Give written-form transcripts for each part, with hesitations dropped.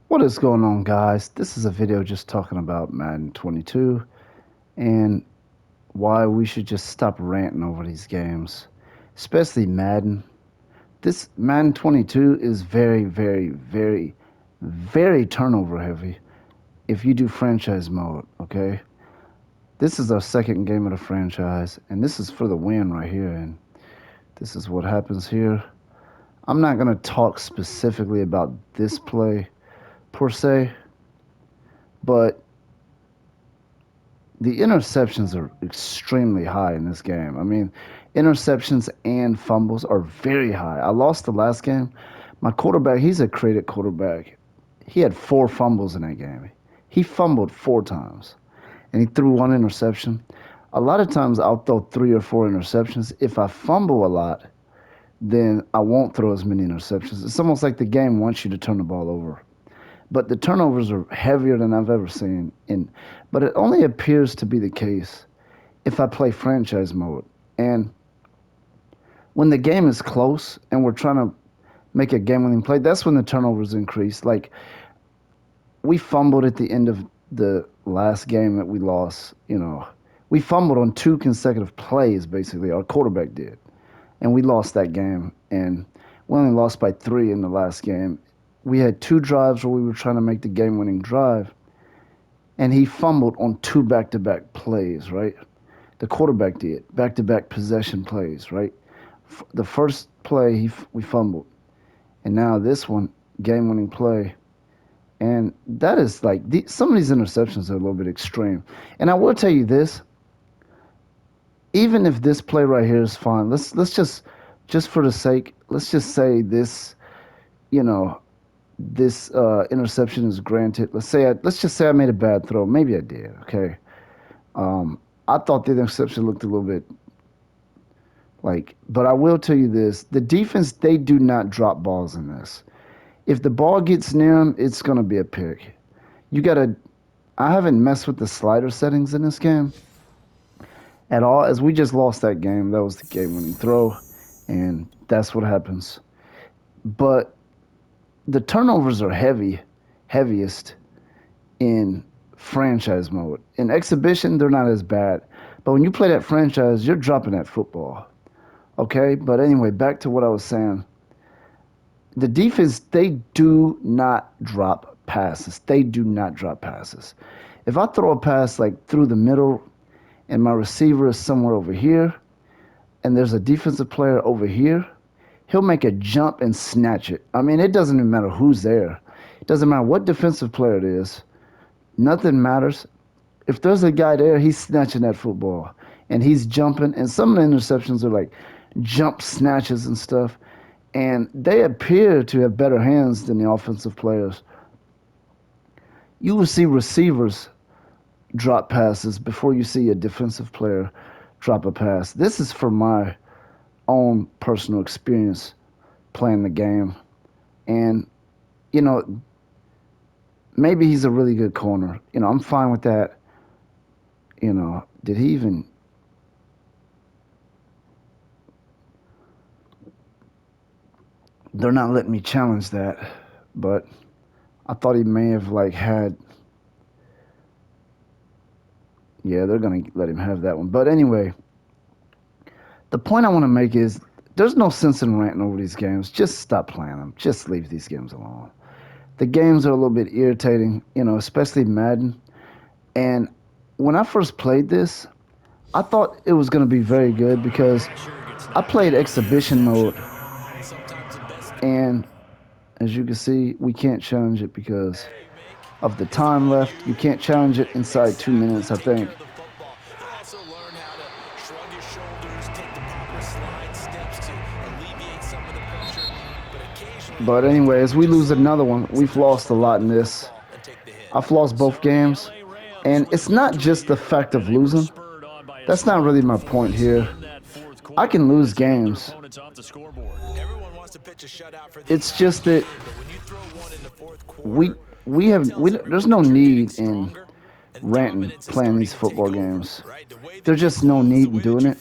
What is going on, guys? This is a video just talking about Madden 22 and why we should just stop ranting over these games, especially Madden. This Madden 22 is very turnover heavy if you do franchise mode, okay? This is our second game of the franchise, and this is for the win right here, and this is what happens here. I'm not going to talk specifically about this play per se, but the interceptions are extremely high in this game. I mean, interceptions and fumbles are very high. I lost the last game. My quarterback, he's a creative quarterback. He had 4 fumbles in that game. He fumbled 4 times, and he threw 1 interception. A lot of times I'll throw 3 or 4 interceptions. If I fumble a lot, then I won't throw as many interceptions. It's almost like the game wants you to turn the ball over. But the turnovers are heavier than I've ever seen. But it only appears to be the case if I play franchise mode. And when the game is close and we're trying to make a game-winning play, that's when the turnovers increase. Like, we fumbled at the end of the last game that we lost. We fumbled on 2 consecutive plays, basically. Our quarterback did. And we lost that game. And we only lost by 3 in the last game. We had 2 drives where we were trying to make the game-winning drive, and he fumbled on 2 back-to-back plays, right? The quarterback did, back-to-back possession plays, right? The first play, we fumbled, and now this one, game-winning play. And that is like, some of these interceptions are a little bit extreme. And I will tell you this, even if this play right here is fine, let's just for the sake, let's just say this, this interception is granted. Let's just say I made a bad throw. Maybe I did. Okay. I thought the interception looked a little bit but I will tell you this: the defense, they do not drop balls in this. If the ball gets near them, it's gonna be a pick. You gotta. I haven't messed with the slider settings in this game at all, as we just lost that game. That was the game-winning throw, and that's what happens. But the turnovers are heaviest in franchise mode. In exhibition, they're not as bad. But when you play that franchise, you're dropping that football. Okay? But anyway, back to what I was saying. The defense, they do not drop passes. They do not drop passes. If I throw a pass like through the middle and my receiver is somewhere over here and there's a defensive player over here, he'll make a jump and snatch it. I mean, it doesn't even matter who's there. It doesn't matter what defensive player it is. Nothing matters. If there's a guy there, he's snatching that football. And he's jumping. And some of the interceptions are like jump snatches and stuff. And they appear to have better hands than the offensive players. You will see receivers drop passes before you see a defensive player drop a pass. This is from my own personal experience playing the game. And, maybe he's a really good corner. I'm fine with that. Did he even... They're not letting me challenge that, but I thought he may have, had... Yeah, they're going to let him have that one. But anyway, the point I want to make is there's no sense in ranting over these games. Just stop playing them. Just leave these games alone. The games are a little bit irritating, especially Madden. And when I first played this, I thought it was going to be very good because I played exhibition mode. And as you can see, we can't challenge it because of the time left. You can't challenge it inside 2 minutes, I think. But anyways, we lose another one. We've lost a lot in this. I've lost both games. And it's not just the fact of losing. That's not really my point here. I can lose games. It's just that there's no need in ranting playing these football games. There's just no need in doing it.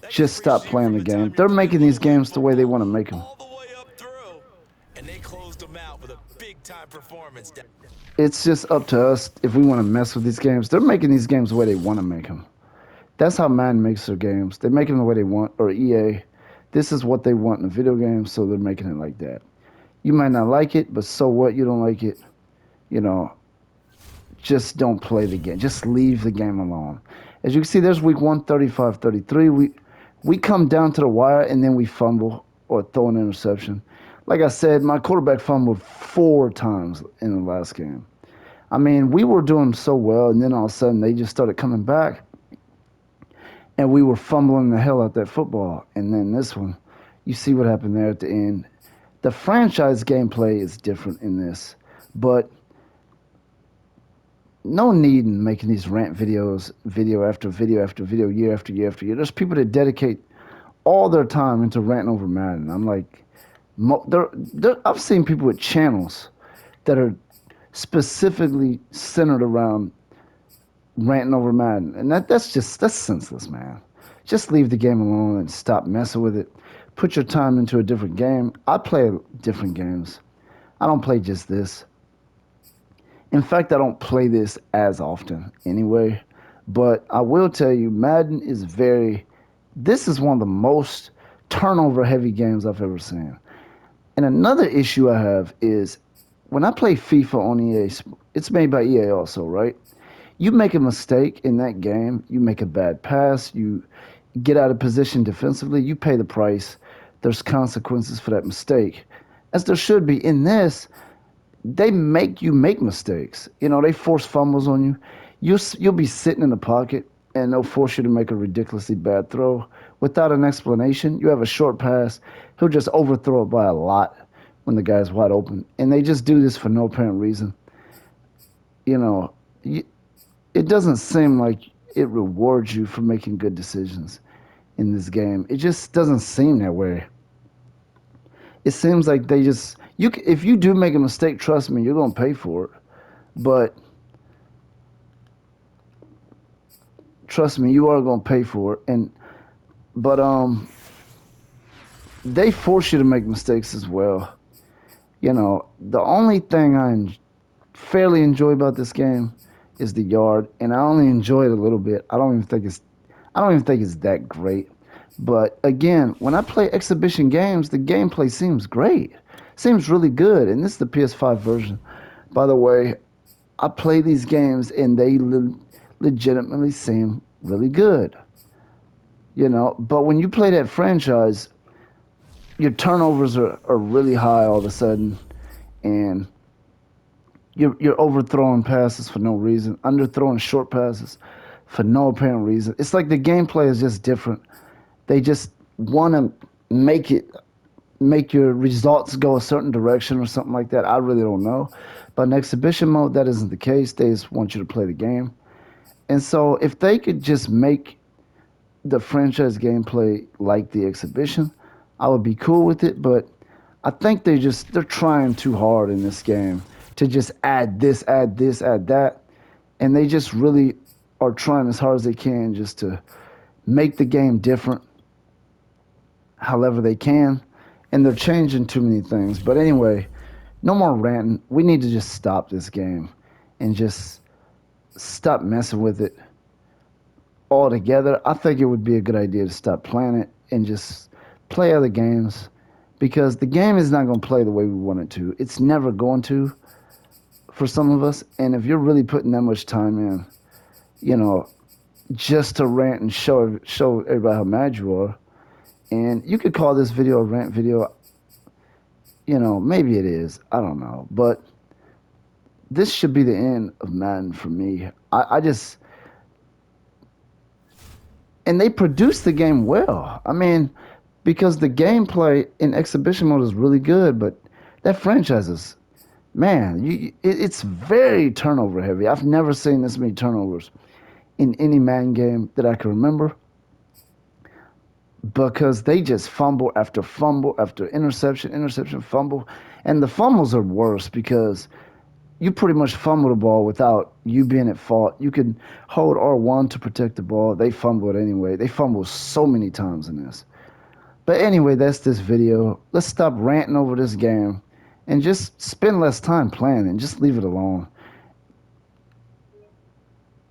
Just stop playing the game. They're making these games the way they want to make them. It's just up to us if we want to mess with these games. They're making these games the way they want to make them. That's how Madden makes their games. They make them the way they want, or EA. This is what they want in a video game, so they're making it like that. You might not like it, but so what? You don't like it, you know, just don't play the game. Just leave the game alone. As you can see, there's week 135-33. We come down to the wire and then we fumble or throw an interception. Like I said, my quarterback fumbled 4 times in the last game. I mean, we were doing so well, and then all of a sudden they just started coming back, and we were fumbling the hell out that football. And then this one, you see what happened there at the end. The franchise gameplay is different in this, but no need in making these rant videos, video after video after video, year after year after year. There's people that dedicate all their time into ranting over Madden. I'm like, I've seen people with channels that are specifically centered around ranting over Madden, and that's senseless, man. Just leave the game alone and stop messing with it. Put your time into a different game. I play different games. I don't play just this. In fact, I don't play this as often anyway. But I will tell you, Madden is this is one of the most turnover heavy games I've ever seen. And another issue I have is when I play FIFA on EA, it's made by EA also, right? You make a mistake in that game, you make a bad pass, you get out of position defensively, you pay the price. There's consequences for that mistake. As there should be. In this, they make you make mistakes. You know, they force fumbles on you. You'll be sitting in the pocket, and they'll force you to make a ridiculously bad throw without an explanation. You have a short pass, he'll just overthrow it by a lot when the guy's wide open. And they just do this for no apparent reason. You know, it doesn't seem like it rewards you for making good decisions in this game. It just doesn't seem that way. It seems like they just if you do make a mistake, trust me, you're gonna pay for it. But trust me, you are gonna pay for it. But they force you to make mistakes as well. You know, the only thing I fairly enjoy about this game is the yard, and I only enjoy it a little bit. I don't even think it's that great. But again, when I play exhibition games, the gameplay seems great. Seems really good. And this is the PS5 version. By the way, I play these games and they legitimately seem really good. You know, but when you play that franchise, your turnovers are really high all of a sudden, and you're overthrowing passes for no reason, underthrowing short passes for no apparent reason. It's like the gameplay is just different. They just want to make your results go a certain direction or something like that. I really don't know. But in exhibition mode, that isn't the case. They just want you to play the game. And so if they could just make the franchise gameplay like the exhibition, I would be cool with it. But I think they're trying too hard in this game to just add this, add this, add that. And they just really are trying as hard as they can just to make the game different however they can. And they're changing too many things. But anyway, no more ranting. We need to just stop this game and just stop messing with it altogether. I think it would be a good idea to stop playing it and just play other games, because the game is not going to play the way we want it to. It's never going to for some of us. And if you're really putting that much time in, you know, just to rant and show everybody how mad you are, and you could call this video a rant video. You know, maybe it is. I don't know. But this should be the end of Madden for me. I just... And they produced the game well. I mean, because the gameplay in exhibition mode is really good, but that franchise is... Man, it's very turnover heavy. I've never seen this many turnovers in any Madden game that I can remember, because they just fumble after interception, fumble. And the fumbles are worse because you pretty much fumble the ball without you being at fault. You can hold R1 to protect the ball. They fumble it anyway. They fumble so many times in this. But anyway, that's this video. Let's stop ranting over this game and just spend less time playing and just leave it alone.